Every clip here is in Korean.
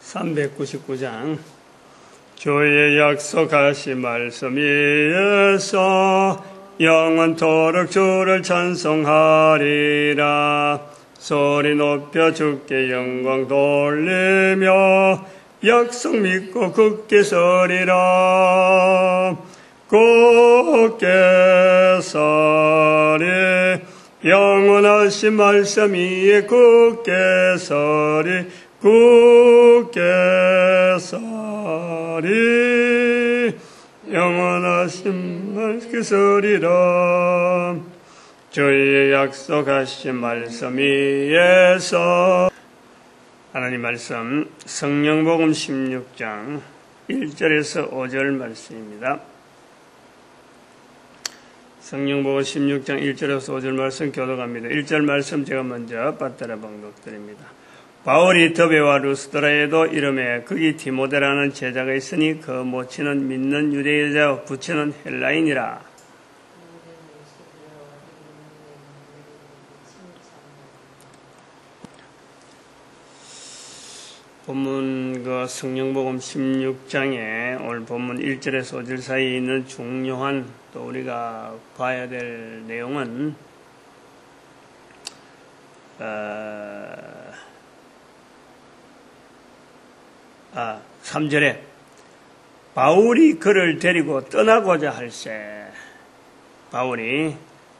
399장 교회에 약속하신 말씀 위에서 영원토록 주를 찬송하리라. 소리 높여 주께 영광 돌리며 약속 믿고 굳게 서리라. 굳게 서리 영원하신 말씀 위에 굳게 서리 굳게 서리 영원하신 말씀 서리라. 저희의 약속하신 말씀 위에서 하나님 말씀 성령복음 16장 1절에서 5절 말씀입니다. 성령복음 16장 1절에서 5절 말씀 교독합니다. 1절 말씀 제가 먼저 받들어 봉독드립니다. 바울이 더베와 루스드라에도 이름에 거기 디모데라는 제자가 있으니 그 모친은 믿는 유대 여자와 부친은 헬라인이라. 본문 성령복음 16장에 오늘 본문 1절에서 5절 사이에 있는 중요한 또 우리가 봐야 될 내용은 3절에 바울이 그를 데리고 떠나고자 할세, 바울이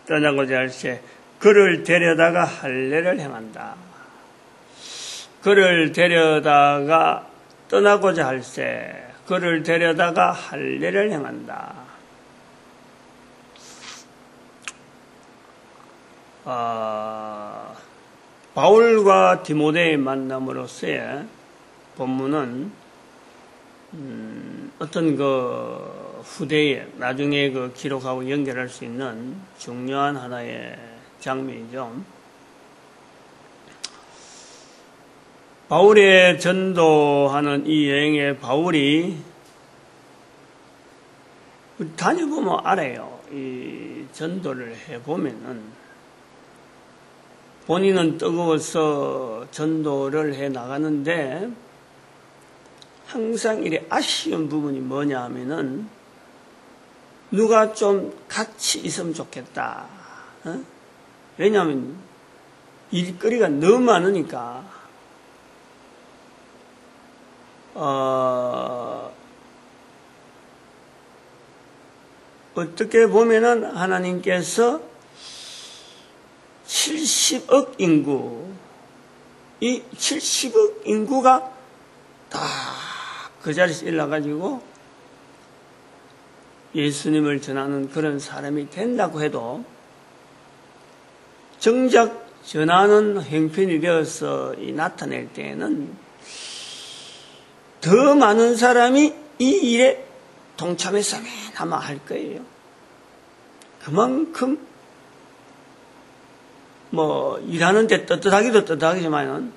떠나고자 할세 그를 데려다가 할례를 행한다. 그를 데려다가 떠나고자 할세 그를 데려다가 할례를 행한다. 바울과 디모데의 만남으로서의 본문은 어떤 후대에 나중에 기록하고 연결할 수 있는 중요한 하나의 장면이죠. 바울의 전도하는 이 여행에 바울이 다녀보면 알아요. 이 전도를 해보면은 본인은 뜨거워서 전도를 해 나가는데 항상 이래 아쉬운 부분이 뭐냐 하면은 누가 좀 같이 있으면 좋겠다. 왜냐하면 일거리가 너무 많으니까. 어떻게 보면은 하나님께서 70억 인구, 이 70억 인구가 다 그 자리에서 일어나가지고 예수님을 전하는 그런 사람이 된다고 해도 정작 전하는 형편이 되어서 나타낼 때에는 더 많은 사람이 이 일에 동참했으면 아마 할 거예요. 그만큼 일하는데 떳떳하기도 떳떳하지만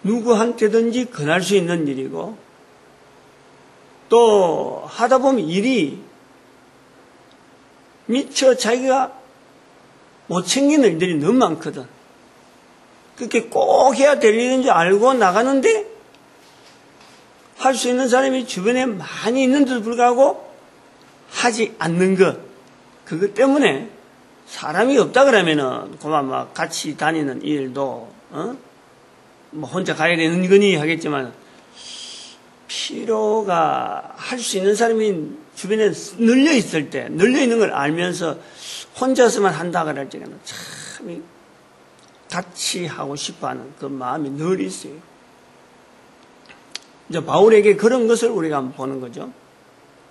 누구한테든지 권할 수 있는 일이고 또 하다 보면 일이 미처 자기가 못 챙기는 일들이 너무 많거든. 그렇게 꼭 해야 될 일인 줄 알고 나가는데 할 수 있는 사람이 주변에 많이 있는데도 불구하고 하지 않는 것. 그것 때문에 사람이 없다 그러면은 그만 같이 다니는 일도 혼자 가야 되는 거니 하겠지만 필요가 할 수 있는 사람이 주변에 널려 있을 때 널려 있는 걸 알면서 혼자서만 한다 그럴 적에는 참 같이 하고 싶어하는 그 마음이 늘 있어요. 이제 바울에게 그런 것을 우리가 한번 보는 거죠.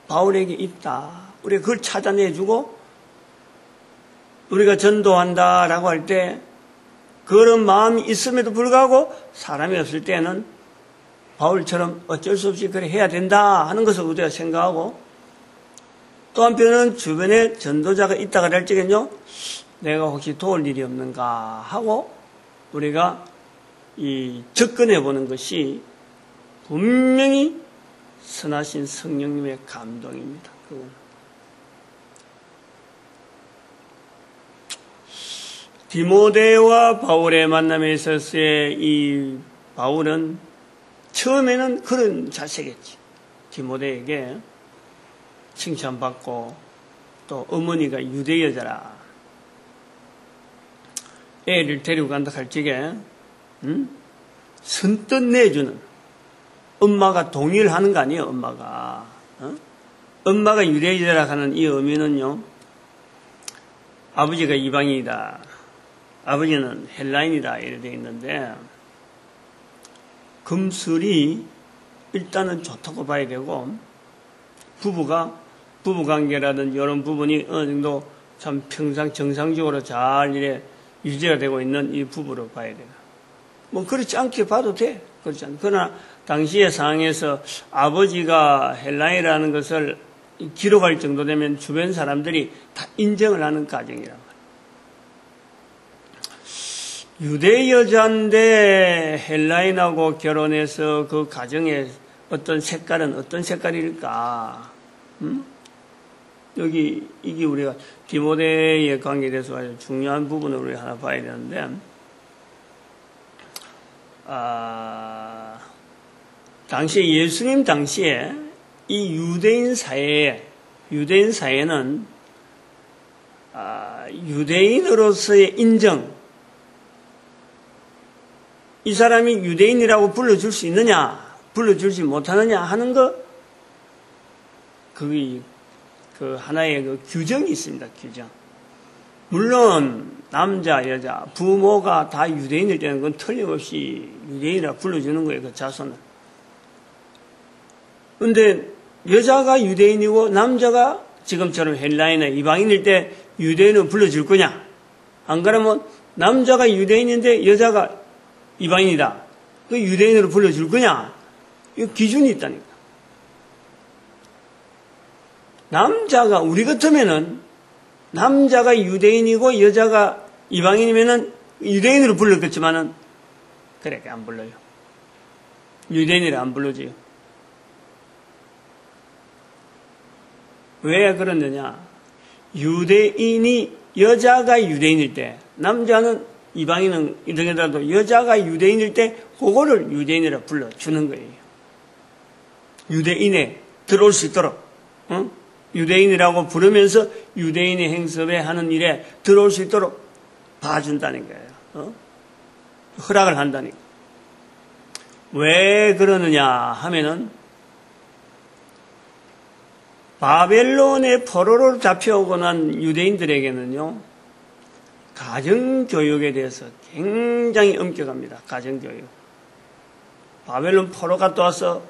바울에게 있다. 우리가 그걸 찾아내주고 우리가 전도한다라고 할 때 그런 마음이 있음에도 불구하고 사람이 없을 때는 바울처럼 어쩔 수 없이 그래 해야 된다 하는 것을 우리가 생각하고 또 한편은 주변에 전도자가 있다고 할 적엔요 내가 혹시 도울 일이 없는가 하고 우리가 접근해 보는 것이 분명히 선하신 성령님의 감동입니다. 그건. 디모데와 바울의 만남에 있어서의 이 바울은 처음에는 그런 자세겠지. 디모데에게 칭찬받고 또 어머니가 유대 여자라. 애를 데리고 간다 할 적에 선뜻 내주는 엄마가 동의를 하는 거 아니에요. 엄마가 엄마가 유대 여자라 하는 이 의미는요. 아버지가 이방인이다. 아버지는 헬라인이다. 이렇게 되어 있는데 금슬이 일단은 좋다고 봐야 되고 부부관계라든지 이런 부분이 어느 정도 참 평상 정상적으로 잘 이래 유지가 되고 있는 이 부부로 봐야 돼요. 뭐 그렇지 않게 봐도 돼. 그렇지 않아. 그러나 당시의 상황에서 아버지가 헬라인이라는 것을 기록할 정도 되면 주변 사람들이 다 인정을 하는 가정이란 말이에요. 유대 여자인데 헬라인하고 결혼해서 그 가정의 어떤 색깔은 어떤 색깔일까? 여기 이게 우리가 디모데의 관계에 대해서 아주 중요한 부분을 우리 하나 봐야 되는데, 당시 예수님 당시에 이 유대인 사회는 유대인으로서의 인정, 이 사람이 유대인이라고 불러줄 수 있느냐, 불러주지 못하느냐 하는 것, 그 하나의 그 규정이 있습니다. 규정. 물론 남자, 여자, 부모가 다 유대인일 때는 그건 틀림없이 유대인이라 불러주는 거예요. 그 자손은. 근데 여자가 유대인이고 남자가 지금처럼 헬라인이나 이방인일 때 유대인을 불러줄 거냐? 안 그러면 남자가 유대인인데 여자가 이방인이다. 그 유대인으로 불러줄 거냐? 이 기준이 있다니까. 남자가, 우리 같으면은, 남자가 유대인이고 여자가 이방인이면은 유대인으로 불렀겠지만은, 그래, 안 불러요. 유대인이라 안 불러줘요. 왜 그러느냐? 여자가 유대인일 때, 남자는 이방인은 이러더라도 여자가 유대인일 때, 그거를 유대인이라 불러주는 거예요. 유대인에 들어올 수 있도록, 유대인이라고 부르면서 유대인의 행섭에 하는 일에 들어올 수 있도록 봐준다는 거예요. 허락을 한다니까. 왜 그러느냐 하면은 바벨론의 포로로 잡혀오고 난 유대인들에게는요, 가정교육에 대해서 굉장히 엄격합니다. 가정교육. 바벨론 포로 갔다 와서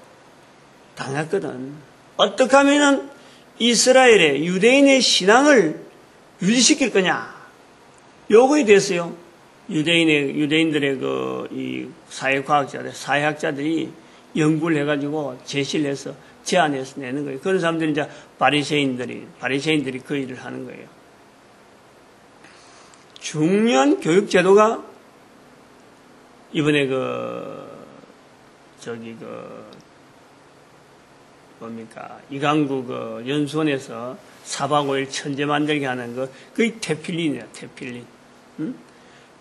당했거든. 어떻게 하면은 이스라엘의 유대인의 신앙을 유지시킬 거냐? 요거에 대해서요, 유대인들의 이 사회학자들이 연구를 해가지고 제시를 해서 제안해서 내는 거예요. 그런 사람들이 이제 바리새인들이 그 일을 하는 거예요. 중요한 교육 제도가 이번에 이강구 연수원에서 4박 5일 천재 만들게 하는 그게 테필린이야, 테필린.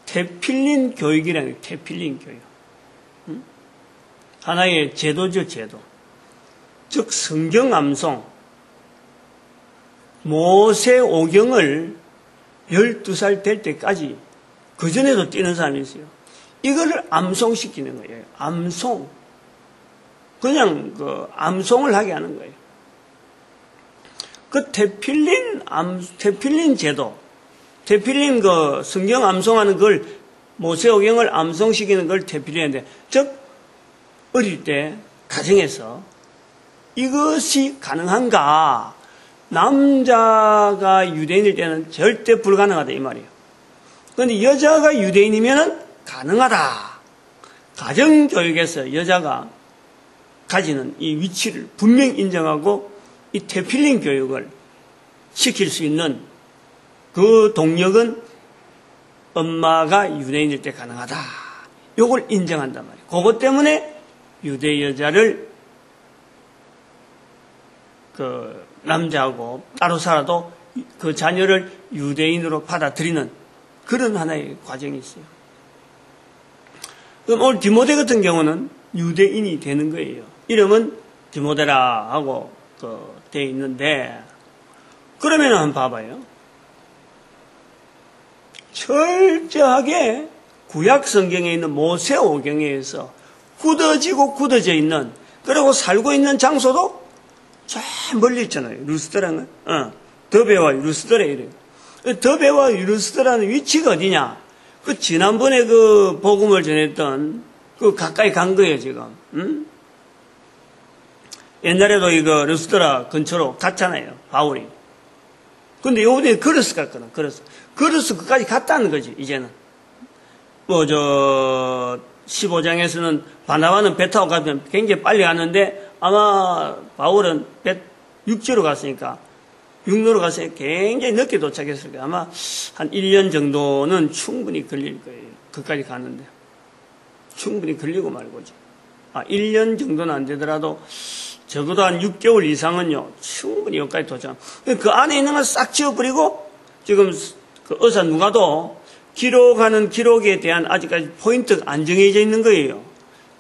테필린 교육이라는 거예요, 테필린 교육. 하나의 제도죠, 제도. 즉, 성경 암송. 모세오경을 12살 될 때까지, 그전에도 뛰는 사람이 있어요. 이거를 암송시키는 거예요. 암송. 그냥 암송을 하게 하는 거예요. 그 테필린 제도, 테필린 성경 암송하는 걸, 모세오경을 암송시키는 걸 테필린인데, 즉, 어릴 때, 가정에서 이것이 가능한가? 남자가 유대인일 때는 절대 불가능하다, 이 말이에요. 그런데 여자가 유대인이면 가능하다. 가정교육에서 여자가 가지는 이 위치를 분명히 인정하고 이 테필린 교육을 시킬 수 있는 그 동력은 엄마가 유대인일 때 가능하다. 이걸 인정한단 말이에요. 그것 때문에 유대 여자를 남자하고 따로 살아도 그 자녀를 유대인으로 받아들이는 그런 하나의 과정이 있어요. 그럼 오늘 디모데 같은 경우는 유대인이 되는 거예요. 이름은 디모데라 하고 되어 있는데, 그러면 한번 봐봐요. 철저하게 구약 성경에 있는 모세오경에서 굳어져 있는, 그리고 살고 있는 장소도 저 멀리 있잖아요. 루스드라는, 더베와 루스드라 이래요. 더베와 루스드라는 위치가 어디냐? 그 지난번에 그 복음을 전했던 그 가까이 간 거예요, 지금. 옛날에도 이거 루스드라 근처로 갔잖아요, 바울이. 근데 요번에 걸어서 갔거든, 걸어서. 걸어서 그까지 갔다는 거지, 이제는. 15장에서는 바나바는 배 타고 가면 굉장히 빨리 갔는데, 아마 바울은 육지로 갔으니까, 육로로 갔으니까 굉장히 늦게 도착했을 거예요. 아마 한 1년 정도는 충분히 걸릴 거예요. 그까지 가는데. 충분히 걸리고 말고지. 1년 정도는 안 되더라도 적어도 한 6개월 이상은요, 충분히 여기까지 도착. 그 안에 있는 걸 싹 지워버리고, 지금 그 의사 누가도 기록하는 기록에 대한 아직까지 포인트가 안 정해져 있는 거예요.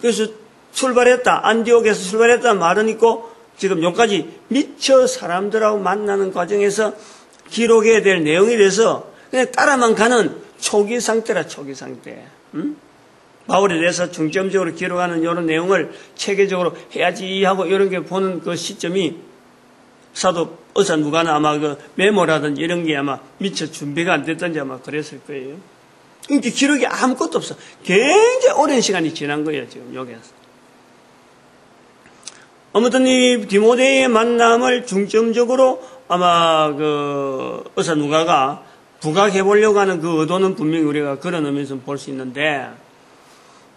그래서 출발했다, 안디옥에서 출발했다는 말은 있고, 지금 여기까지 미처 사람들하고 만나는 과정에서 기록해야 될 내용에 대해서 그냥 따라만 가는 초기 상태라, 초기 상태. 바울에 대해서 중점적으로 기록하는 이런 내용을 체계적으로 해야지 하고 이런 게 보는 그 시점이 사도 의사 누가는 아마 그 메모라든지 이런 게 아마 미처 준비가 안 됐던지 아마 그랬을 거예요. 그러니까 기록이 아무것도 없어. 굉장히 오랜 시간이 지난 거예요, 지금 여기에서. 아무튼 이 디모데의 만남을 중점적으로 아마 그 의사 누가가 부각해 보려고 하는 그 의도는 분명히 우리가 그런 의미에서 볼 수 있는데,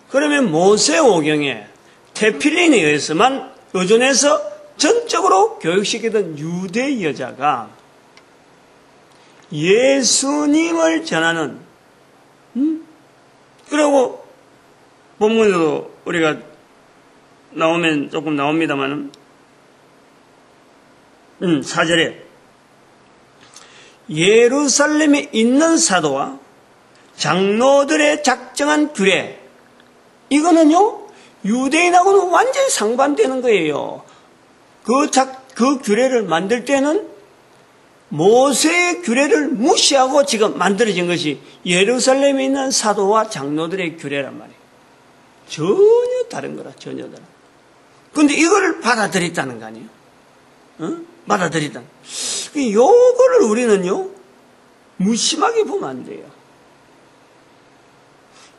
그러면 모세오경에 테필린에 의해서만 의존해서 전적으로 교육시키던 유대 여자가 예수님을 전하는, 그리고 본문에도 우리가 나오면 조금 나옵니다만은, 4절에 예루살렘에 있는 사도와 장로들의 작정한 규례, 이거는요, 유대인하고는 완전히 상반되는 거예요. 그 규례를 만들 때는 모세의 규례를 무시하고 지금 만들어진 것이 예루살렘에 있는 사도와 장로들의 규례란 말이에요. 전혀 다른 거라, 전혀 다른. 근데 이거를 받아들였다는 거 아니에요? 받아들였다. 요거를 우리는요, 무심하게 보면 안 돼요.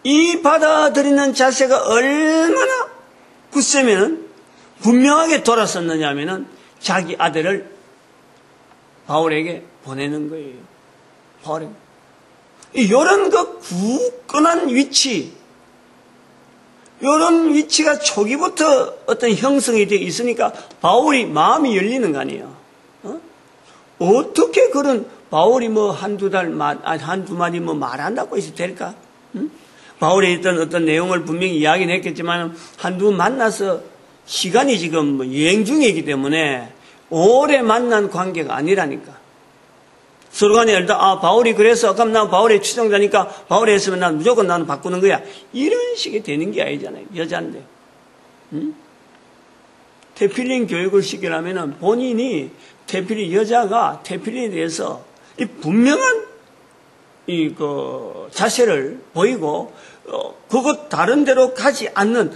이 받아들이는 자세가 얼마나 굳세면은 분명하게 돌아섰느냐 하면은 자기 아들을 바울에게 보내는 거예요. 바울에게. 이런 그 굳건한 위치, 이런 위치가 초기부터 어떤 형성이 되어 있으니까 바울이 마음이 열리는 거 아니에요. 어떻게 그런 바울이 뭐 한두 마디 뭐 말한다고 해서 될까? 바울이 있던 어떤 내용을 분명히 이야기는 했겠지만 한두 만나서 시간이 지금 뭐 여행 중이기 때문에 오래 만난 관계가 아니라니까. 서로 간에 일단 바울이 그래서 그럼 난 바울의 추종자니까 바울이 했으면 난 무조건 나는 바꾸는 거야. 이런 식이 되는 게 아니잖아요. 여자인데. 테필린 교육을 시키려면 본인이 여자가 테필린에 대해서 이 분명한 자세를 보이고, 그것 다른 데로 가지 않는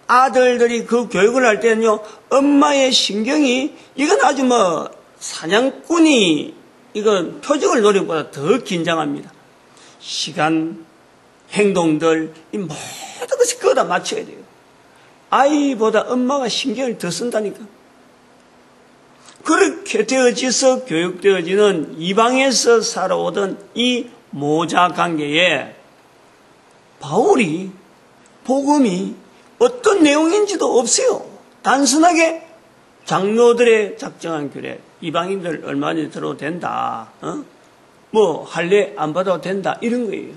아들들이 그 교육을 할 때는요, 엄마의 신경이, 이건 아주 뭐, 사냥꾼이, 이건 표적을 노리는 것보다 더 긴장합니다. 시간, 행동들, 이 모든 것이 그거다 맞춰야 돼요. 아이보다 엄마가 신경을 더 쓴다니까. 그렇게 되어져서 교육되어지는 이방에서 살아오던 이 모자 관계에 바울이 복음이 어떤 내용인지도 없어요. 단순하게 장로들의 작정한 규례, 이방인들 얼마든지 들어도 된다. 뭐 할례 안 받아도 된다. 이런 거예요.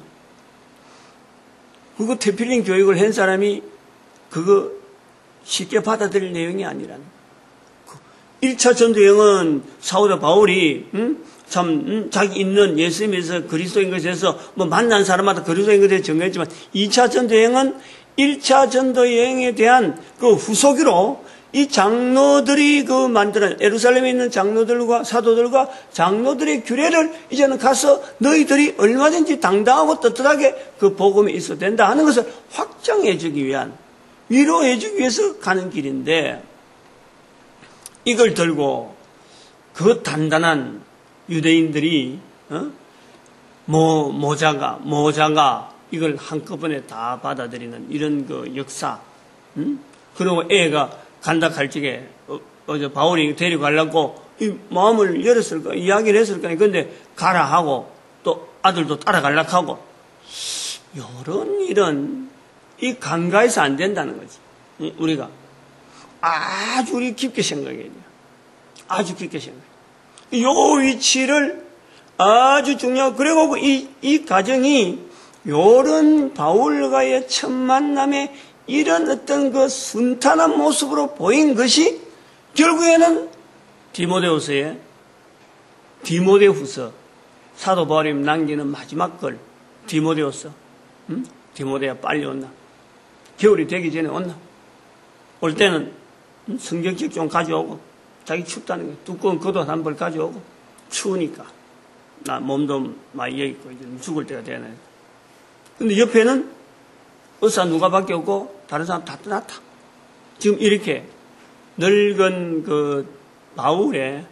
그거 테필린 교육을 한 사람이 그거 쉽게 받아들일 내용이 아니라는. 1차 전도여행은 사도 바울이 자기 있는 예수님에서 그리스도인 것에서 뭐 만난 사람마다 그리스도인 것에 정했지만 2차 전도여행은 1차 전도여행에 대한 그 후속으로 이 장로들이 그 만드는 예루살렘에 있는 장로들과 사도들과 장로들의 규례를 이제는 가서 너희들이 얼마든지 당당하고 떳떳하게 그 복음에 있어도 된다 하는 것을 확정해 주기 위한, 위로해 주기 위해서 가는 길인데, 이걸 들고 그 단단한 유대인들이 모자가 이걸 한꺼번에 다 받아들이는 이런 그 역사, 그리고 애가 간다 할 적에 어제 바울이 데리고 가려고 이 마음을 열었을 거야, 이야기를 했을 거야. 근데 가라 하고 또 아들도 따라가려고 하고, 이런 이 간과해서 안 된다는 거지. 우리가 아주 우리 깊게 생각해야 돼요. 아주 깊게 생각해. 요 위치를 아주 중요하고, 그리고 이 가정이 요런 바울과의 첫 만남에 이런 어떤 그 순탄한 모습으로 보인 것이 결국에는 디모데후서, 사도 바울이 남기는 마지막 걸, 디모데후서. 디모데야 빨리 온나? 겨울이 되기 전에 온나? 올 때는 성경책 좀 가져오고, 자기 춥다는 거 두꺼운 겉옷 한 벌 가져오고, 추우니까 나 몸도 많이 여있고 이제 죽을 때가 되네. 근데 옆에는 의사 누가밖에 없고 다른 사람 다 떠났다. 지금 이렇게 늙은 그 바울의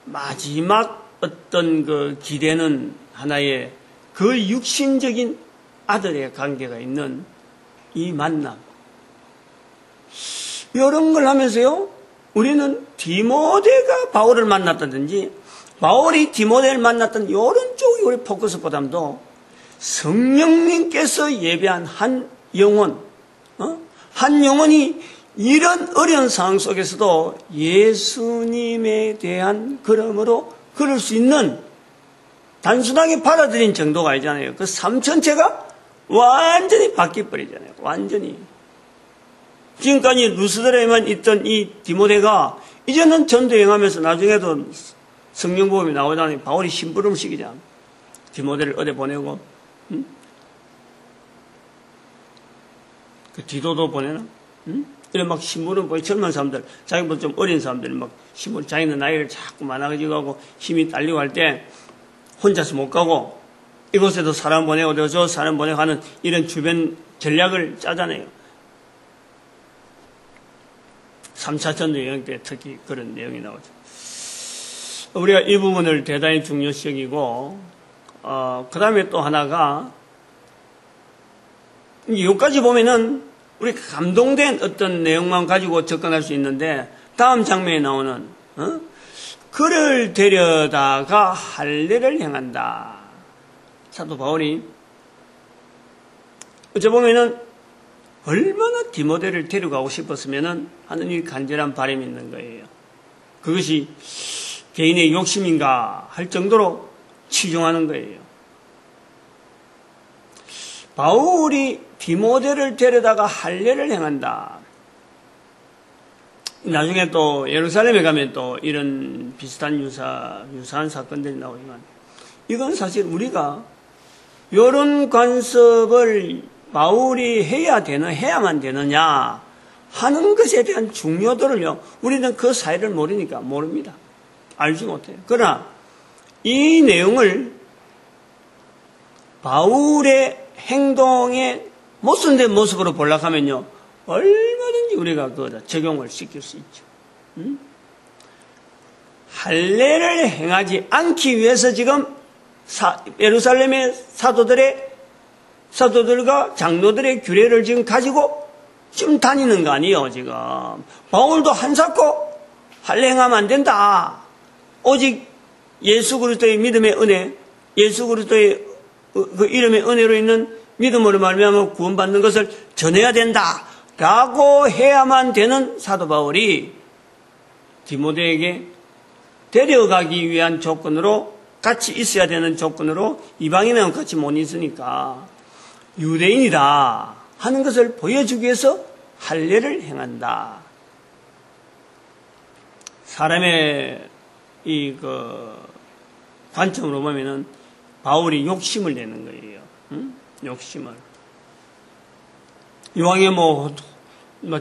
마지막 어떤 그 기대는 하나의 그 육신적인 아들의 관계가 있는 이 만남. 이런 걸 하면서요, 우리는 디모데가 바울을 만났다든지 바울이 디모데를 만났던 이런 쪽이 우리 포커스보다도 성령님께서 예배한 한 영혼, 한 영혼이 이런 어려운 상황 속에서도 예수님에 대한 걸음으로 걸을 수 있는, 단순하게 받아들인 정도가 아니잖아요. 그 삶 전체가 완전히 바뀌어버리잖아요. 완전히. 지금까지 루스드라에만 있던 이 디모데가 이제는 전도여행하면서 나중에도 성령복음이 나오잖아요. 바울이 심부름을 시키잖아. 디모데를 어디 보내고, 그 디도도 보내나? 이런 막 심부름 보이 젊은 사람들, 자기보다 좀 어린 사람들이 막 심부름, 자기는 나이를 자꾸 많아가지고 하고 힘이 딸리고 할 때 혼자서 못 가고 이곳에도 사람 보내고 저 사람 보내고 하는 이런 주변 전략을 짜잖아요. 3차 전도여행 때 특히 그런 내용이 나오죠. 우리가 이 부분을 대단히 중요시 여기고, 그 다음에 또 하나가, 여기까지 보면은 우리가 감동된 어떤 내용만 가지고 접근할 수 있는데, 다음 장면에 나오는, 그를 데려다가 할례를 행한다. 사도 바울이, 어째 보면은 얼마나 디모데를 데려가고 싶었으면은 하느님이 간절한 바람이 있는 거예요. 그것이 개인의 욕심인가 할 정도로 치중하는 거예요. 바울이 디모데를 데려다가 할례를 행한다. 나중에 또 예루살렘에 가면 또 이런 비슷한 유사한 사건들이 나오지만, 이건 사실 우리가 이런 관습을 바울이 해야만 되느냐 하는 것에 대한 중요도를요, 우리는 그 사이를 모르니까 모릅니다. 알지 못해요. 그러나 이 내용을 바울의 행동의 모순된 모습으로 보려고 하면요, 얼마든지 우리가 그거다 적용을 시킬 수 있죠. 할례를 행하지 않기 위해서 지금 예루살렘의 사도들과 장로들의 규례를 지금 가지고 지금 다니는 거 아니에요, 지금. 바울도 한사코 할례 행하면 안 된다. 오직 예수 그리스도의 믿음의 은혜, 예수 그리스도의 그 이름의 은혜로 있는 믿음으로 말미암아 구원받는 것을 전해야 된다라고 해야만 되는 사도 바울이 디모데에게 데려가기 위한 조건으로, 같이 있어야 되는 조건으로, 이방인은 같이 못 있으니까 유대인이다 하는 것을 보여주기 위해서 할례를 행한다. 사람의 관점으로 보면은 바울이 욕심을 내는 거예요. 응? 욕심을. 이왕에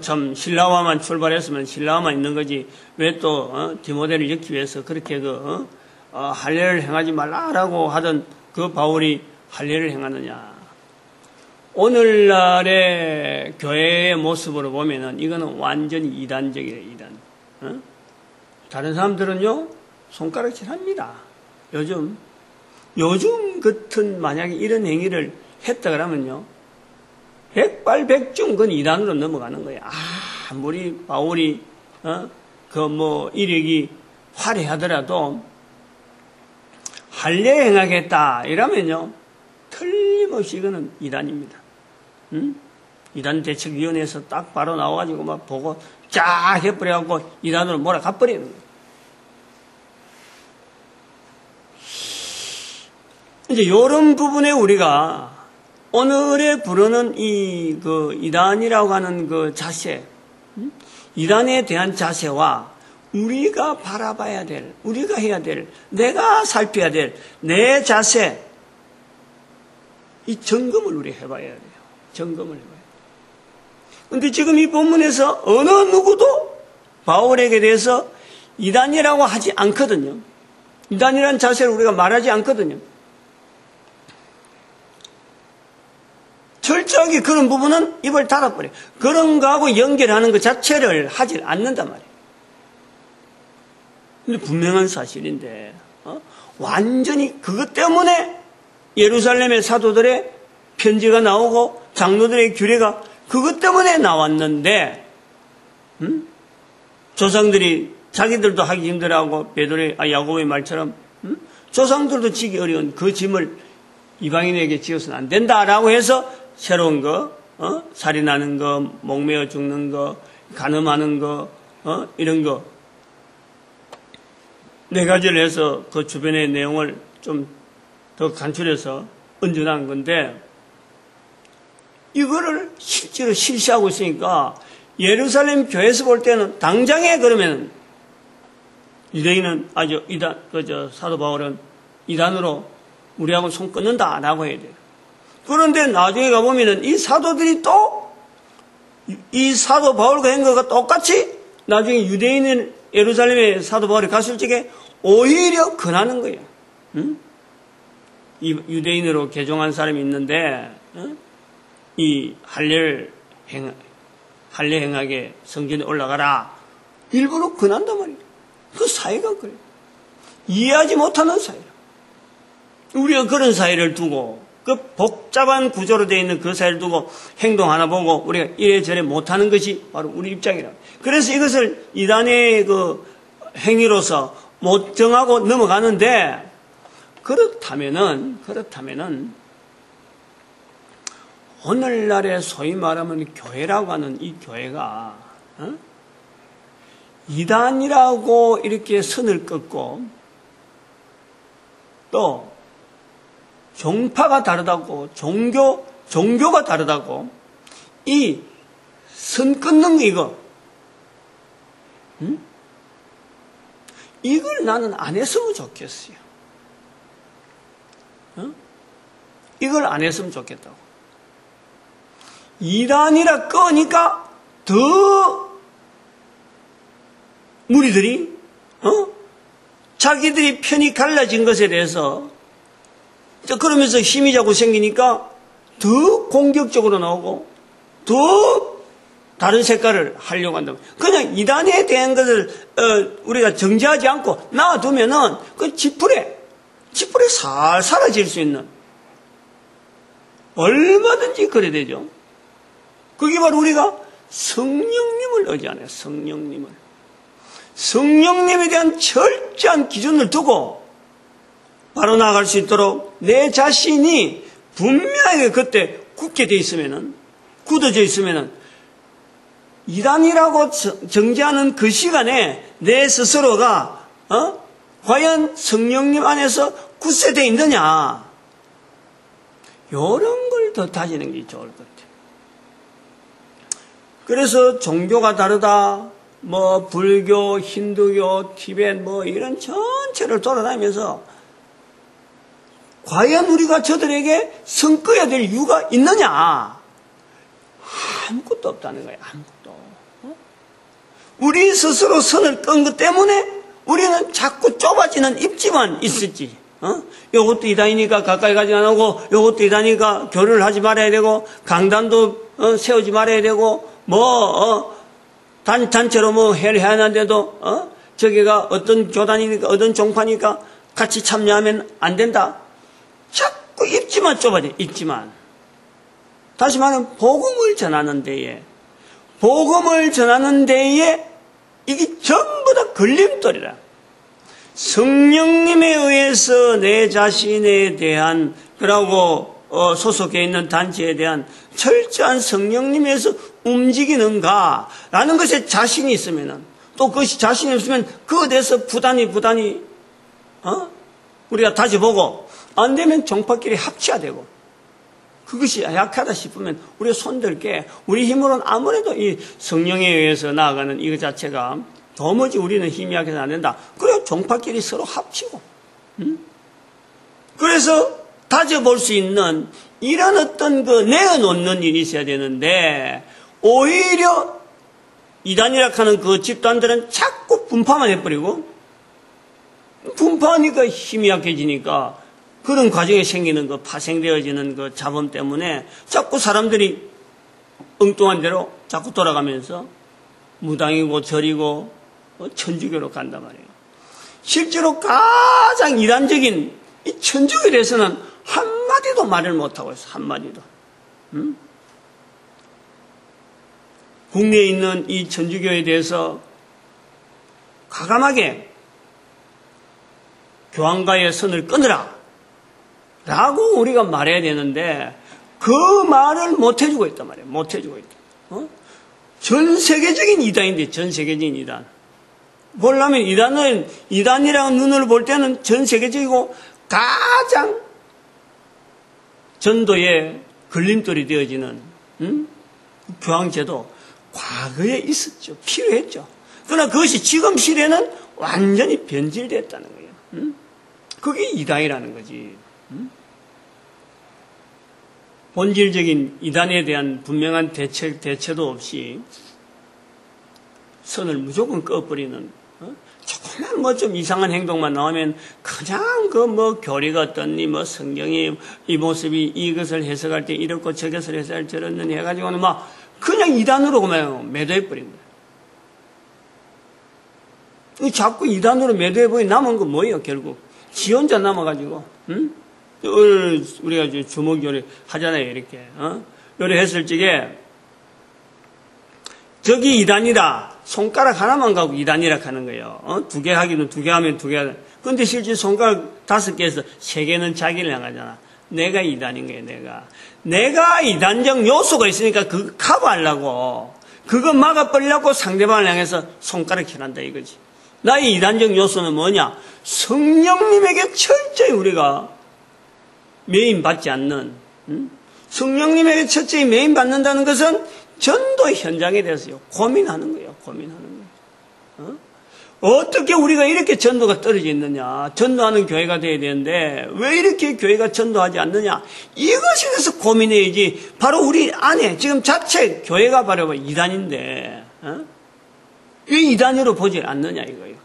참 신라와만 출발했으면 신라와만 있는 거지 왜 또 디모데를 엮기 위해서 그렇게 할례를 행하지 말라라고 하던 그 바울이 할례를 행하느냐. 오늘날의 교회의 모습으로 보면은 이거는 완전히 이단적이에요. 이단. 다른 사람들은요 손가락질 합니다. 요즘 같은 만약에 이런 행위를 했다 그러면요 백발백중 그건 이단으로 넘어가는 거예요. 아무리 바울이 이력이 화려하더라도 할례 행하겠다 이러면요 틀림없이 이거는 이단입니다. 이단 대책위원회에서 딱 바로 나와가지고 막 보고 쫙 해버려갖고 이단으로 몰아가버리는 거예요. 이제 이런 부분에 우리가 오늘에 부르는 이단이라고 하는 그 자세, 이단에 대한 자세와 우리가 바라봐야 될, 우리가 해야 될, 내가 살펴야 될 내 자세, 이 점검을 우리 해봐야 돼요. 점검을 해봐야 돼요. 근데 지금 이 본문에서 어느 누구도 바울에게 대해서 이단이라고 하지 않거든요. 이단이라는 자세를 우리가 말하지 않거든요. 철저하게 그런 부분은 입을 닫아버려요. 그런 거하고 연결하는 것 자체를 하질 않는단 말이에요. 근데 분명한 사실인데, 완전히 그것 때문에 예루살렘의 사도들의 편지가 나오고 장로들의 규례가 그것 때문에 나왔는데, 조상들이 자기들도 하기 힘들어하고 야고보의 말처럼 조상들도 지기 어려운 그 짐을 이방인에게 지어서는 안 된다라고 해서 새로운 거, 살인하는 거, 목매어 죽는 거, 간음하는 거, 이런 거. 네 가지를 해서 그 주변의 내용을 좀 더 간추려서 언급한 건데, 이거를 실제로 실시하고 있으니까 예루살렘 교회에서 볼 때는 당장에 그러면 유대인은 사도 바울은 이단으로 우리하고 손 끊는다라고 해야 돼요. 그런데 나중에 가보면은 이 사도들이 또 이 사도 바울과 한 것과 똑같이 나중에 유대인은 예루살렘에 사도 바울이 갔을 적에 오히려 권하는 거예요. 이 유대인으로 개종한 사람이 있는데 이 할례 행하게 성전에 올라가라. 일부러 권한단 말이에요. 그 사이가 그래요. 이해하지 못하는 사이라. 우리가 그런 사이를 두고 그 복잡한 구조로 되어 있는 그 사이를 두고 행동 하나 보고 우리가 이래저래 못하는 것이 바로 우리 입장이라. 그래서 이것을 이단의 그 행위로서 못 정하고 넘어가는데 그렇다면은 오늘날의 소위 말하면 교회라고 하는 이 교회가 이단이라고 이렇게 선을 긋고 또 종파가 다르다고 종교가 다르다고 이 선 끊는 거 이걸 나는 안 했으면 좋겠어요. 이걸 안 했으면 좋겠다고. 이단이라 끄니까 더 무리들이 자기들이 편이 갈라진 것에 대해서 그러면서 힘이 자꾸 생기니까 더 공격적으로 나오고 더 다른 색깔을 하려고 한다고. 그냥 이단에 대한 것을 우리가 정지하지 않고 놔두면은 그 지푸레 살 사라질 수 있는 얼마든지 그래 되죠. 그게 바로 우리가 성령님을 의지하네요. 성령님에 대한 철저한 기준을 두고 바로 나아갈 수 있도록 내 자신이 분명하게 그때 굳게 돼 있으면은, 굳어져 있으면은, 이단이라고 정지하는 그 시간에 내 스스로가, 과연 성령님 안에서 굳세되어 있느냐. 이런 걸 더 다지는 게 좋을 것 같아요. 그래서 종교가 다르다, 뭐 불교, 힌두교, 티벳 뭐 이런 전체를 돌아다니면서 과연 우리가 저들에게 선 꺼야 될 이유가 있느냐? 아무것도 없다는 거예요. 아무것도. 우리 스스로 선을 끈 것 때문에 우리는 자꾸 좁아지는 입지만 있었지. 요것도 이단이니까 가까이 가지 안 하고, 요것도 이단이니까 교류를 하지 말아야 되고, 강단도 세우지 말아야 되고, 단체로 뭐 회를 해야 하는데도, 저기가 어떤 교단이니까, 어떤 종파니까 같이 참여하면 안 된다. 자꾸 입지만 좁아져, 입지만. 다시 말하면, 복음을 전하는 데에, 이게 전부 다 걸림돌이라. 성령님에 의해서 내 자신에 대한, 그러고 소속해 있는 단체에 대한 철저한 성령님에서 움직이는가라는 것에 자신이 있으면은, 또 그것이 자신이 없으면 그에 대해서 부단히 우리가 다시 보고, 안 되면 종파끼리 합쳐야 되고, 그것이 약하다 싶으면 우리가 손들게, 우리 힘으로는 아무래도 이 성령에 의해서 나아가는 이것 자체가 도무지 우리는 힘이 약해서 안 된다. 그래야 종파끼리 서로 합치고, 그래서 다져볼 수 있는 이런 어떤 내어놓는 일이 있어야 되는데, 오히려 이단이라 하는 그 집단들은 자꾸 분파만 해버리고, 분파하니까 힘이 약해지니까 그런 과정에 생기는 파생되어지는 자본 때문에 자꾸 사람들이 엉뚱한 대로 자꾸 돌아가면서 무당이고 절이고 천주교로 간단 말이에요. 실제로 가장 이단적인 이 천주교에 대해서는 한마디도 말을 못하고 있어. 한마디도. 국내에 있는 이 천주교에 대해서 과감하게 교황과의 선을 끊으라 라고 우리가 말해야 되는데, 그 말을 못 해주고 있단 말이에요. 못 해주고 있다. 전 세계적인 이단인데, 전 세계적인 이단. 보려면 이단이라는 눈으로 볼 때는 전 세계적이고 가장 전도에 걸림돌이 되어지는 교황제도 과거에 있었죠. 필요했죠. 그러나 그것이 지금 시대는 완전히 변질됐다는 거예요. 그게 이단이라는 거지. 본질적인 이단에 대한 분명한 대체도 없이 선을 무조건 꺼버리는, 조금만 좀 이상한 행동만 나오면 그냥 교리가 어떻니, 성경이 이 모습이 이것을 해석할 때 이렇고 저것을 해석할 저렇는 해가지고는 그냥 이단으로 그만 매도해버린 거예요. 자꾸 이단으로 매도해버린 남은 건 뭐예요, 결국? 지 혼자 남아가지고, 우리가 주먹 요리 하잖아요, 이렇게. 요리 했을 적에, 저기 이단이다. 손가락 하나만 가고 이단이라 하는 거예요. 2개 하기는 2개 하면 2개 하는. 근데 실제 손가락 5개에서 3개는 자기를 향하잖아. 내가 이단인 거예요, 내가 이단적 요소가 있으니까 그거 커버하려고, 그거 막아버리려고 상대방을 향해서 손가락 켜난다 이거지. 나의 이단적 요소는 뭐냐? 성령님에게 철저히 우리가 매인받지 않는, 성령님에게 철저히 매인받는다는 것은 전도 현장에 대해서요, 고민하는 거예요. 어떻게 우리가 이렇게 전도가 떨어져 있느냐? 전도하는 교회가 돼야 되는데 왜 이렇게 교회가 전도하지 않느냐? 이것에 대해서 고민해야지. 바로 우리 안에 지금 자체 교회가 바로 이단인데 왜 이단으로 보지 않느냐 이거예요.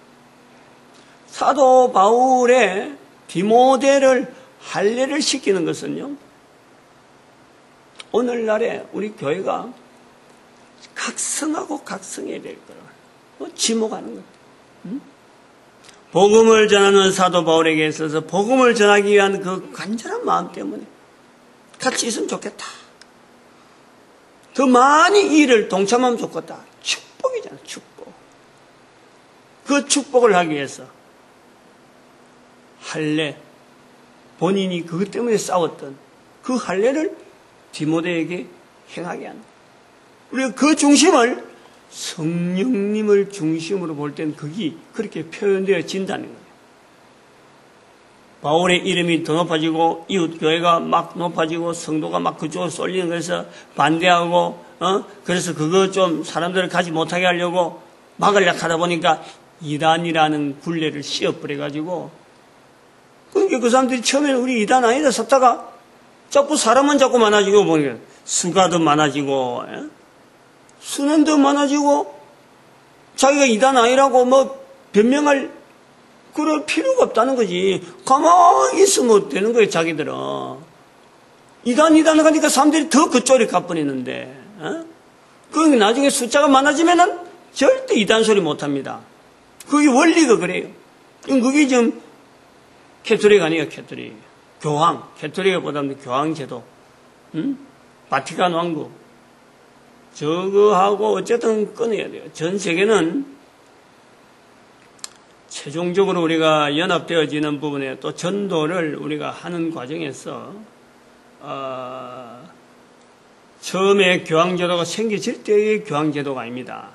사도 바울의 디모데를 할례를 시키는 것은요, 오늘날에 우리 교회가 각성하고 각성해야 될 거라고 지목하는 것. 복음을 전하는 사도 바울에게 있어서 복음을 전하기 위한 그 간절한 마음 때문에 같이 있으면 좋겠다. 더 많이 이 일을 동참하면 좋겠다. 축복이잖아, 축복. 그 축복을 하기 위해서 할례, 본인이 그것 때문에 싸웠던 그 할례를 디모데에게 행하게 한다. 우리가 그 중심을, 성령님을 중심으로 볼 때는 그게 그렇게 표현되어진다는 거예요. 바울의 이름이 더 높아지고 이웃 교회가 막 높아지고 성도가 막 그쪽으로 쏠리는 것에서 반대하고, 그래서 그거 좀 사람들을 가지 못하게 하려고 막으려고 하다 보니까 이단이라는 굴레를 씌워버려가지고, 그러니까 그 사람들이 처음에는 우리 이단 아니다 싶다가 자꾸 사람은 자꾸 많아지고 보니까 수가 더 많아지고, 수는 더 많아지고, 자기가 이단 아니라고 뭐 변명할 그럴 필요가 없다는 거지. 가만히 있으면 되는 거예요, 자기들은. 이단 하니까 사람들이 더 그쪽에 가버리는데, 그러니까 나중에 숫자가 많아지면은 절대 이단 소리 못 합니다. 그게 원리가 그래요. 그게 지금 캐톨릭 아니에요, 캐톨릭. 교황. 캐톨릭보다는 교황제도. 바티칸 왕국. 저거하고 어쨌든 끊어야 돼요. 전 세계는 최종적으로 우리가 연합되어지는 부분에 또 전도를 우리가 하는 과정에서 처음에 교황제도가 생겨질 때의 교황제도가 아닙니다.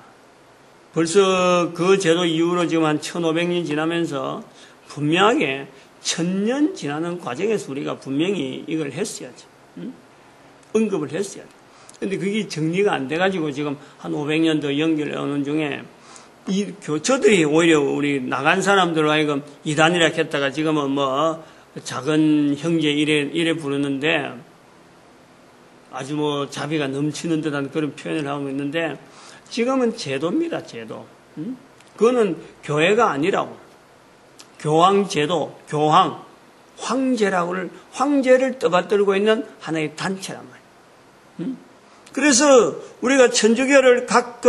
벌써 그 제도 이후로 지금 한 1500년 지나면서 분명하게 1000년 지나는 과정에서 우리가 분명히 이걸 했어야죠. 언급을 했어야죠. 근데 그게 정리가 안 돼가지고 지금 한 500년 더 연결해오는 중에 이 교처들이 오히려 우리 나간 사람들로 하여금 이단이라 했다가 지금은 뭐 작은 형제 이래 부르는데 아주 뭐 자비가 넘치는 듯한 그런 표현을 하고 있는데 지금은 제도입니다, 제도. 그거는 교회가 아니라고. 교황제도, 교황, 황제를 떠받들고 있는 하나의 단체란 말이에요. 그래서 우리가 천주교를 각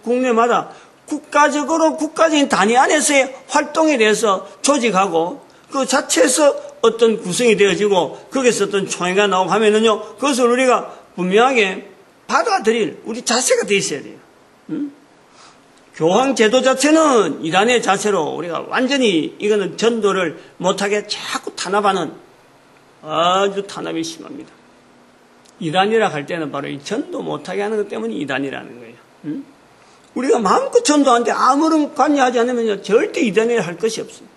국내마다 국가적인 단위 안에서의 활동에 대해서 조직하고 그 자체에서 어떤 구성이 되어지고 거기서 어떤 총회가 나오고 하면은요, 그것을 우리가 분명하게 받아들일 우리 자세가 돼 있어야 돼요. 교황 제도 자체는 이단의 자체로 우리가 완전히 이거는 전도를 못하게 자꾸 탄압하는 아주 탄압이 심합니다. 이단이라 할 때는 바로 이 전도 못하게 하는 것 때문에 이단이라는 거예요. 우리가 마음껏 전도하는데 아무런 관여하지 않으면 절대 이단이라 할 것이 없어요.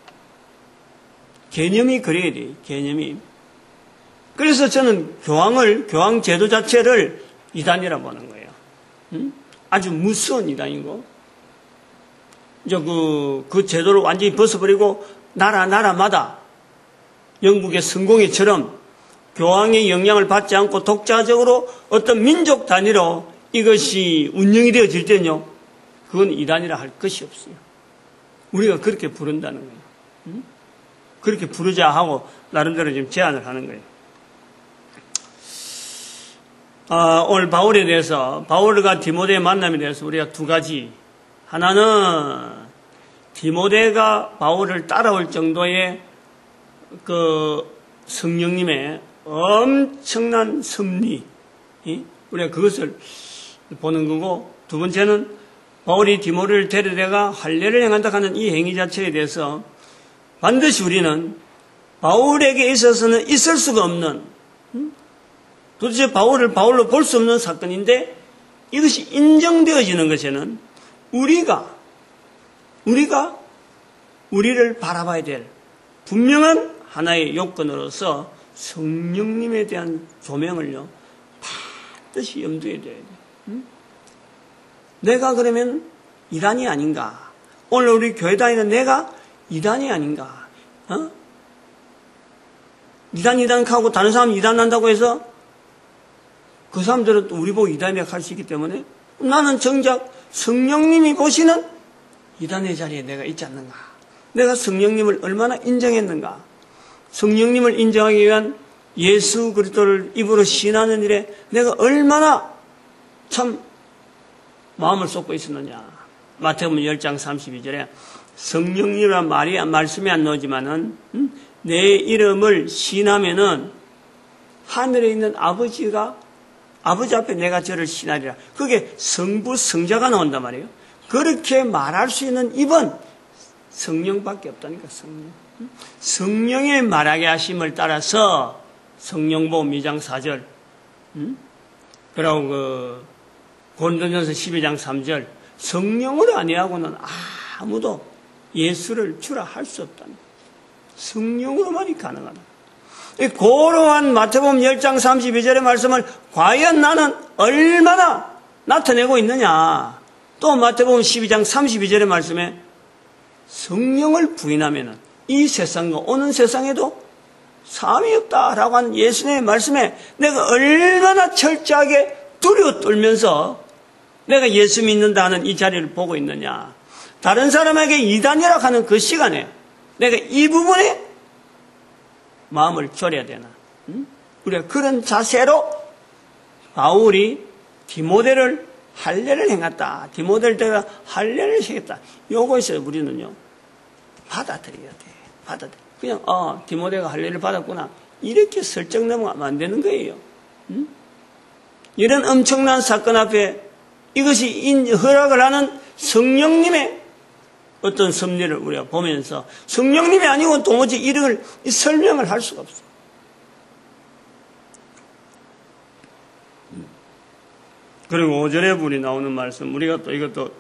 개념이 그래야 돼요. 개념이. 그래서 저는 교황 제도 자체를 이단이라 보는 거예요. 아주 무서운 이단이고, 이제 그 제도를 완전히 벗어버리고 나라마다 영국의 성공회처럼 교황의 영향을 받지 않고 독자적으로 어떤 민족 단위로 이것이 운영이 되어질 때는요, 그건 이단이라 할 것이 없어요. 우리가 그렇게 부른다는 거예요. 그렇게 부르자 하고 나름대로 지금 제안을 하는 거예요. 오늘 바울에 대해서, 바울과 디모데의 만남에 대해서 우리가 두 가지. 하나는 디모데가 바울을 따라올 정도의 그 성령님의 엄청난 섭리, 우리가 그것을 보는 거고, 두 번째는 바울이 디모데를 데려다가 할례를 행한다 하는 이 행위 자체에 대해서 반드시 우리는 바울에게 있어서는 있을 수가 없는, 도대체 바울을 바울로 볼 수 없는 사건인데 이것이 인정되어지는 것에는 우리를 바라봐야 될 분명한 하나의 요건으로서 성령님에 대한 조명을요, 반드시 염두에 둬야 돼요. 내가 그러면 이단이 아닌가? 오늘 우리 교회 다니는 내가 이단이 아닌가? 이단하고 다른 사람 이단한다고 해서 그 사람들은 또 우리 보고 이단이라고 할 수 있기 때문에 나는 정작 성령님이 보시는 이단의 자리에 내가 있지 않는가? 내가 성령님을 얼마나 인정했는가? 성령님을 인정하기 위한 예수 그리스도를 입으로 신하는 일에 내가 얼마나 참 마음을 쏟고 있었느냐? 마태복음 10장 32절에 성령님이란 말씀이 안 나오지만은 내 이름을 신하면은 하늘에 있는 아버지 앞에 내가 저를 신하리라. 그게 성부 성자가 나온단 말이에요. 그렇게 말할 수 있는 입은 성령밖에 없다니까. 성령의 말하게 하심을 따라서 성령복음 2장 4절, 그리고 고린도전서 12장 3절, 성령으로 아니하고는 아무도 예수를 주라 할 수 없다는 거예요. 성령으로만이 가능하다. 고로한 마태복음 10장 32절의 말씀을 과연 나는 얼마나 나타내고 있느냐? 또 마태복음 12장 32절의 말씀에 성령을 부인하면은 이 세상과 오는 세상에도 사함이 없다라고 하는 예수님의 말씀에 내가 얼마나 철저하게 두려워 떨면서 내가 예수 믿는다 하는 이 자리를 보고 있느냐. 다른 사람에게 이단이라 하는 그 시간에 내가 이 부분에 마음을 졸여야 되나. 우리가 그런 자세로 바울이 디모데를 할례를 행했다. 디모데를 내가 할례를 행했다. 요것에 우리는요 받아들여야 돼. 받아들여. 그냥 디모데가 할례를 받았구나. 이렇게 슬쩍 넘어가면 안 되는 거예요. 이런 엄청난 사건 앞에 이것이 허락을 하는 성령님의 어떤 섭리를 우리가 보면서 성령님이 아니고 도무지 이를 설명을 할 수가 없어. 그리고 5절에 우리 나오는 말씀, 우리가 또 이것도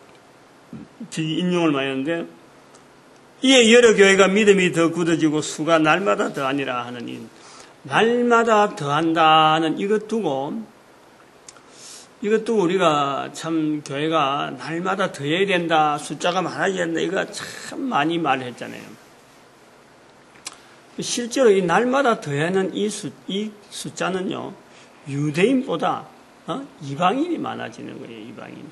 인용을 많이 하는데, 이에 여러 교회가 믿음이 더 굳어지고 수가 날마다 더하니라 하는 이 날마다 더한다는 이것 두고 우리가 참 교회가 날마다 더해야 된다, 숫자가 많아져야 된다, 이거 참 많이 말했잖아요. 실제로 이 날마다 더하는 이 숫자는요, 유대인보다 이방인이 많아지는 거예요, 이방인이.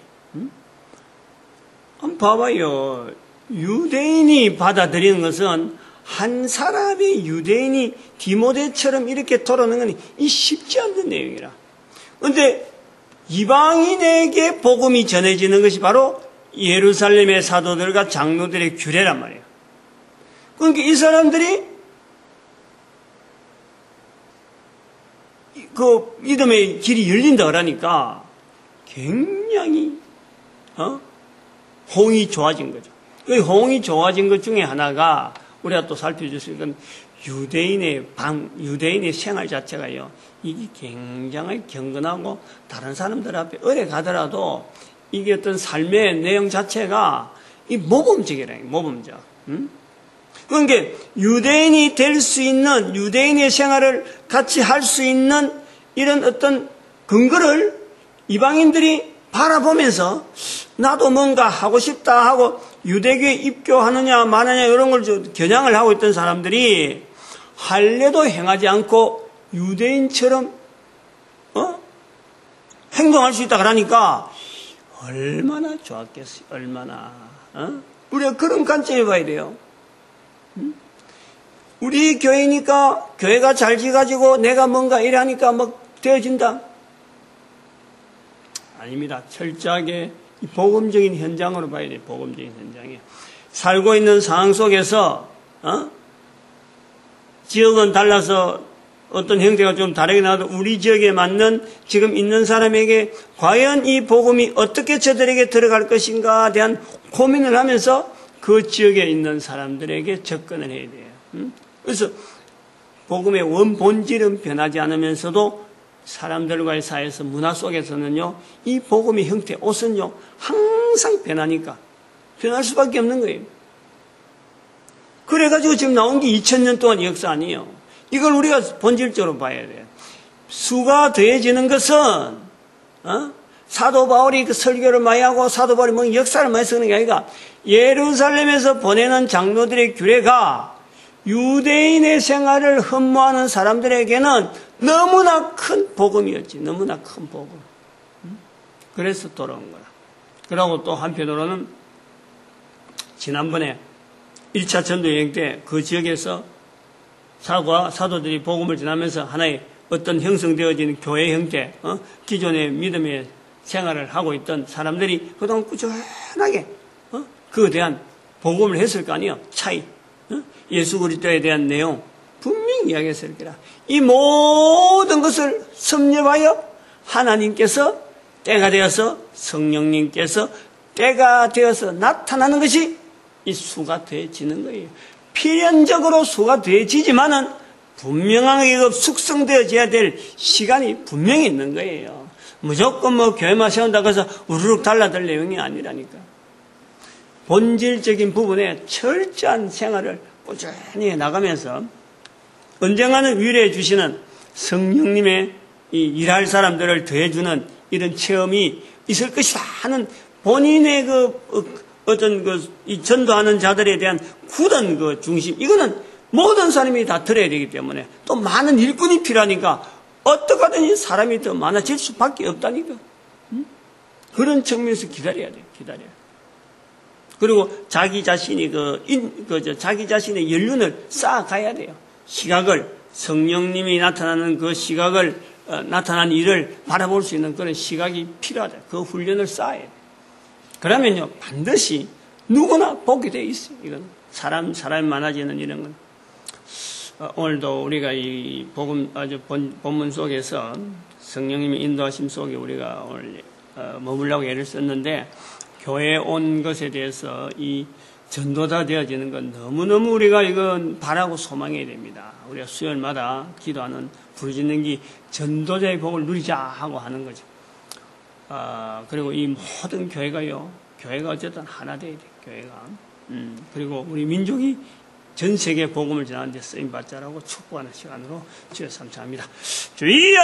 한번 봐봐요. 유대인이 받아들이는 것은 한 사람의 유대인이 디모데처럼 이렇게 돌아오는 건 이 쉽지 않은 내용이라. 그런데 이방인에게 복음이 전해지는 것이 바로 예루살렘의 사도들과 장로들의 규례란 말이에요. 그러니까 이 사람들이 그 믿음의 길이 열린다 그러니까 굉장히 호응이 좋아진 거죠. 그 호응이 좋아진 것 중에 하나가 우리가 또 살펴줄 수 있는 유대인의 생활 자체가요, 이게 굉장히 경건하고 다른 사람들 앞에 오래 가더라도 이게 어떤 삶의 내용 자체가 이 모범적이라요, 모범적. 그러니까 유대인이 될 수 있는, 유대인의 생활을 같이 할 수 있는 이런 어떤 근거를 이방인들이 바라보면서 나도 뭔가 하고 싶다 하고 유대교에 입교하느냐 마느냐 이런 걸 겨냥을 하고 있던 사람들이 할례도 행하지 않고 유대인처럼 행동할 수 있다 그러니까 얼마나 좋았겠어요. 얼마나. 우리가 그런 관점에 봐야 돼요. 우리 교회니까 교회가 잘 지가지고 내가 뭔가 이러니까 막 되어진다. 아닙니다. 철저하게 복음적인 현장으로 봐야 돼요. 복음적인 현장에. 살고 있는 상황 속에서 지역은 달라서 어떤 형태가 좀 다르게 나와도 우리 지역에 맞는 지금 있는 사람에게 과연 이 복음이 어떻게 저들에게 들어갈 것인가에 대한 고민을 하면서 그 지역에 있는 사람들에게 접근을 해야 돼요. 그래서 복음의 원본질은 변하지 않으면서도 사람들과의 사이에서 문화 속에서는요, 이 복음의 형태, 옷은요, 항상 변하니까 변할 수밖에 없는 거예요. 그래가지고 지금 나온 게 2000년 동안 역사 아니에요. 이걸 우리가 본질적으로 봐야 돼요. 수가 더해지는 것은 사도 바울이 그 설교를 많이 하고 사도 바울이 뭐 역사를 많이 쓰는 게 아니라 예루살렘에서 보내는 장로들의 규례가 유대인의 생활을 흠모하는 사람들에게는 너무나 큰 복음이었지. 너무나 큰 복음. 그래서 돌아온 거라. 그러고 또 한편으로는 지난번에 1차 전도 여행 때 그 지역에서 사도들이 복음을 전하면서 하나의 어떤 형성되어진 교회 형태, 기존의 믿음의 생활을 하고 있던 사람들이 그동안 꾸준하게 그에 대한 복음을 했을 거 아니에요. 차이, 예수 그리스도에 대한 내용 분명히 이야기했을 거라. 이 모든 것을 섭렵하여 하나님께서 때가 되어서 성령님께서 때가 되어서 나타나는 것이 이 수가 되어지는 거예요. 필연적으로 수가 되어지지만은 분명하게 숙성되어져야 될 시간이 분명히 있는 거예요. 무조건 뭐 교회만 세운다고 해서 우르륵 달라들 내용이 아니라니까. 본질적인 부분에 철저한 생활을 꾸준히 나가면서 언젠가는 위로해 주시는 성령님의 이 일할 사람들을 더해주는 이런 체험이 있을 것이다 하는 본인의 어떤 이 전도하는 자들에 대한 굳은 중심, 이거는 모든 사람이 다 들어야 되기 때문에 또 많은 일꾼이 필요하니까 어떻게 하든지 사람이 더 많아질 수밖에 없다니까. 그런 측면에서 기다려야 돼, 기다려야 돼. 그리고 자기 자신이 자기 자신의 연륜을 쌓아가야 돼요. 시각을, 성령님이 나타나는 그 시각을, 나타난 일을 바라볼 수 있는 그런 시각이 필요하다. 그 훈련을 쌓아야 돼. 그러면요, 반드시 누구나 보게 돼 있어요. 이건 사람이 많아지는 이런 건. 오늘도 우리가 이 본문 속에서 성령님의 인도하심 속에 우리가 오늘 머물라고 애를 썼는데, 교회에 온 것에 대해서 이 전도자 되어지는 건 너무너무 우리가 이건 바라고 소망해야 됩니다. 우리가 수요일마다 기도하는 부르짖는 기 전도자의 복을 누리자 하고 하는 거죠. 그리고 이 모든 교회가 어쨌든 하나 돼야 돼, 교회가. 그리고 우리 민족이 전 세계 복음을 전하는 데 쓰임 받자라고 축복하는 시간으로 주여 삼창합니다. 주여!